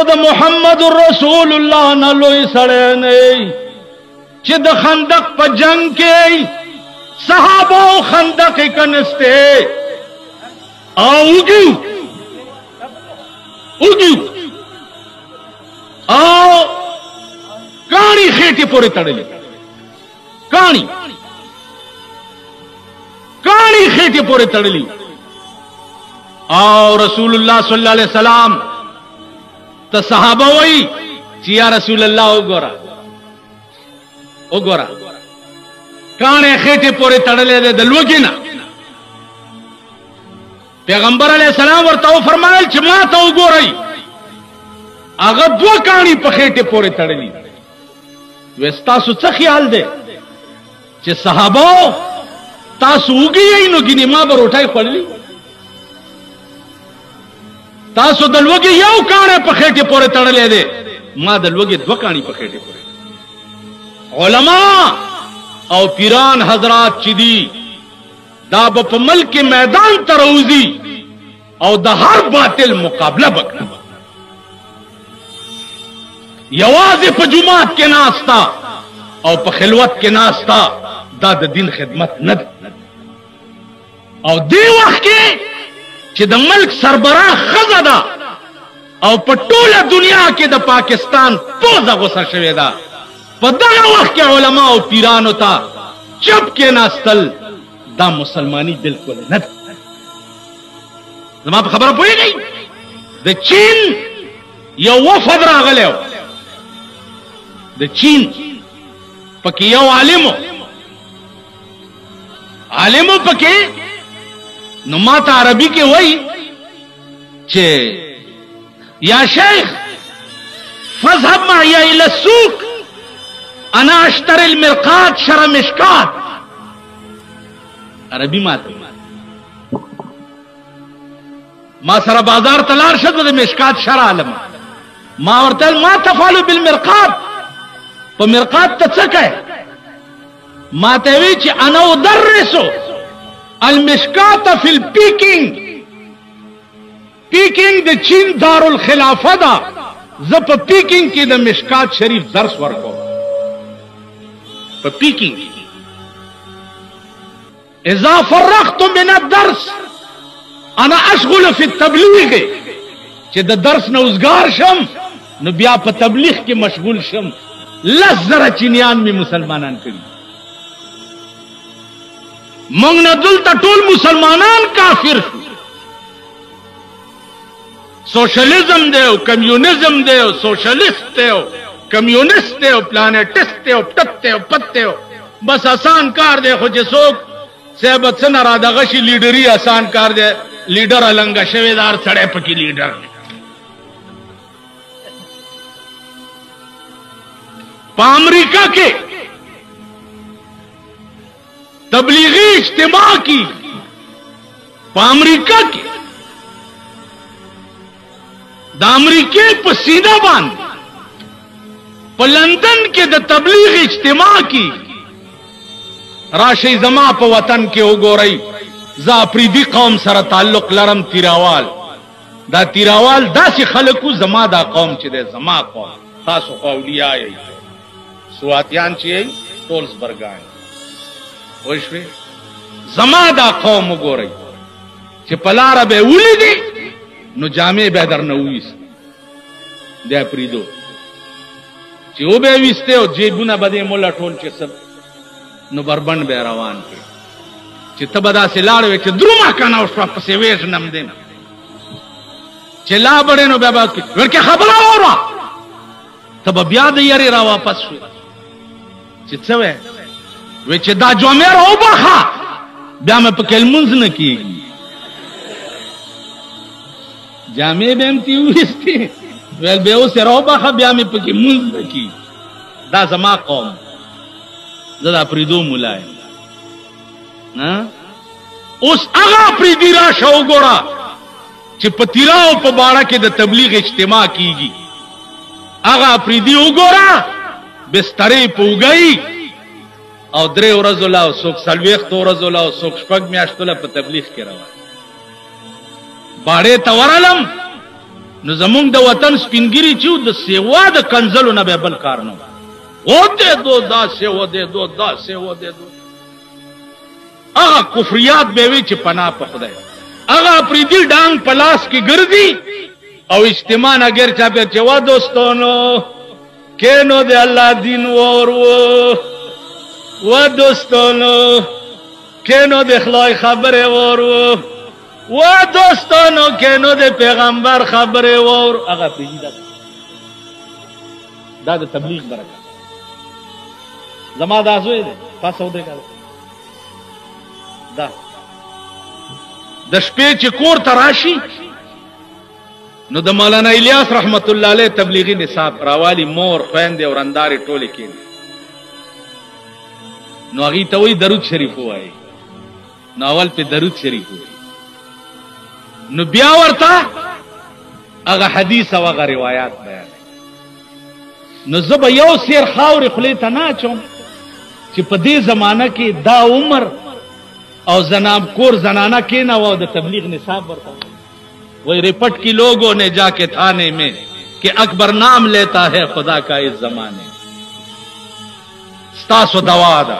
तो मोहम्मद रसूलुल्लाह न लोई सड़े नहीं चिद खंदक पर जंग के सहाबो खंदक कनस्ते उगी उगी आओ काणी खेटी पोरे तड़ली काणी काणी खेटी पोरे तड़ली आओ रसूलुल्लाह सल्लल्लाहु अलैहि वसल्लम तो सहाबा वही चिया रसूलुल्लाह ओ गोरा काणे खेटे पोरे तड़ले दे दलवगी ना पैगंबर अलैहि सलाम और तो फरमायल मा तो गोरई अगर दो काणी पखेटे पोरे तड़ली वेस्ता सुच ख्याल दे चे सहाबो तासु उगी ही नो गिनी मां बर उठाई पड़ली तासु दलवगी यौ काणे पखेटे पोरे तड़ले दे मां दलवगी दो काणी पखेटे पोरे उलमा और पीरान हजरात चिदी दाब पमल के मैदान तरौजी और दहर बातिल मुकाबला बकना यवाज पजुमात के नास्ता और पखिलवत के नास्ता दाद दिन खिदमत न और दे वक्त के चिद मल्क सरबरा खजदा और पटोला दुनिया के द पाकिस्तान पोजा गुस्सा शवेदा पदा वक्त के उलमा और पीरान होता चुप के नास्तल दा मुसलमानी बिल्कुल न जमा खबर पड़ी गई द चीन यो वफद रागले हो द चीन पके यो आलिमो पके नुमाता अरबी के वही चे या शेख फजहब माया इला सूक अना अश्तरिल मिरकात शरम इश्कात अरबी माते मा सरा बाजार तलार शद मिशकात शरा आलम मा वर्तल मा तफालु बिल मिरकात तो मिरकात तचक है मातेवी ची अना उदर्रिसो अल Mishkat fill peeking peeking the चीन दारुल खिलाफदा जब पीकिंग की द मिशकात शरीफ दर्स वर्को पीकिंग इज़ा फर्रख्तु मिन अद-दर्स अना अशगुल फी तबलीग चे द दर्स न उजगार शम न बिया प तबलीग के मशगूल शम लस जरा चिनियान में मुसलमानान करी मंग न दुल टोल मुसलमानान काफिर सोशलिज्म देव कम्युनिज्म देव सोशलिस्ट देव कम्युनिस्ट देव प्लानेटिस्ट देव टत्ते पत्ते बस आसान कार देखो जिसोक सेबत से नारादगशी लीडरी आसान कार दे लीडर अलंगा शवेदार सड़े पकी लीडर अमेरिका के तबलीगी इज्तिमा की अमेरिका के अमरीके पर सीधा बांध पर लंदन के द तबलीगी इज्तिमा की राशि जमा प वतन के उगोरई जा प्रीदी कौम सर ताल्लुक लरम तिरावाल दा तिरावाल दासी खलकू जमा दा कौम चिदे जमा कौम खासो कौलिया सुवातियान चिए टोल्स बरगान वैश्वे जमा दा कौम उगोरई चे पलार बे उली दी नो जामे बेदर न उइस दे प्रीदो चे ओ बे विस्ते हो जेबुना बदे मोला टोल चे सब नो बरबंड बे रवान के चित्त बदा से लाड़वे चे द्रुमा काना उस पर से वेश नम देना चिल्ला बड़े नो बेबा की वर के खबरा हो रहा तब ब्याद यारे रा वापस हुए चित्सवे वे चिदा जो मेरा हो बाखा ब्या में पकेल मुंज न की जामे बेमती हुई वेल बेओ से रो बाखा ब्या में पके मुंज न की दा जमा कौम जदा प्रीदो मुलाय ना उस आगा प्रीदी राशा गोरा चिपतिराओ पबाड़ा के द तबलीग इज्तिमा कीगी आगा प्रीदी उगोरा बिस्तरे पुगई और द्रे रजोला सुख सलवेख तो रजोला सुख शपग में अश्तुला पर तबलीग के रवा बाड़े तवरलम نو زمونږ د وطن سپینګری چې د سیوا د کنزلو نه به بل کار نه و دې دو دا سیوا دې دو دا سیوا دې دو هغه کفریات به وی چې پناه په خدای هغه پریدل ډانګ پلاس کې ګرځي او اجتماع اگر چا په چوا دوستانو کینو دې الله دین ورو و دوستانو کینو دې خدای خبره ورو و دوستانو کینو دې پیغمبر خبره ور هغه پریدل دا د تبلیغ برکت زما دا زوی دی پاسو دې کړه دا د شپې چې کور ته راشي نو د مولانا الیاس رحمت الله علیه تبلیغی نصاب راوالی مور خويندې او رنداري ټوله کېږي نو هغه ته وی درود شریف وایي نو اول په درود شریف وایي نو بیا ورته هغه حدیث او هغه روایت بیان نو زب یو سیر خاور خلی ته نه چوم چې په دې زمانہ کې دا عمر او زناب کور زنانہ کې نه و د تبلیغ نصاب ورته وہی رپٹ کی لوگوں نے جا کے تھانے میں کہ اکبر نام لیتا ہے خدا کا اس زمانے ستاسو دوا دا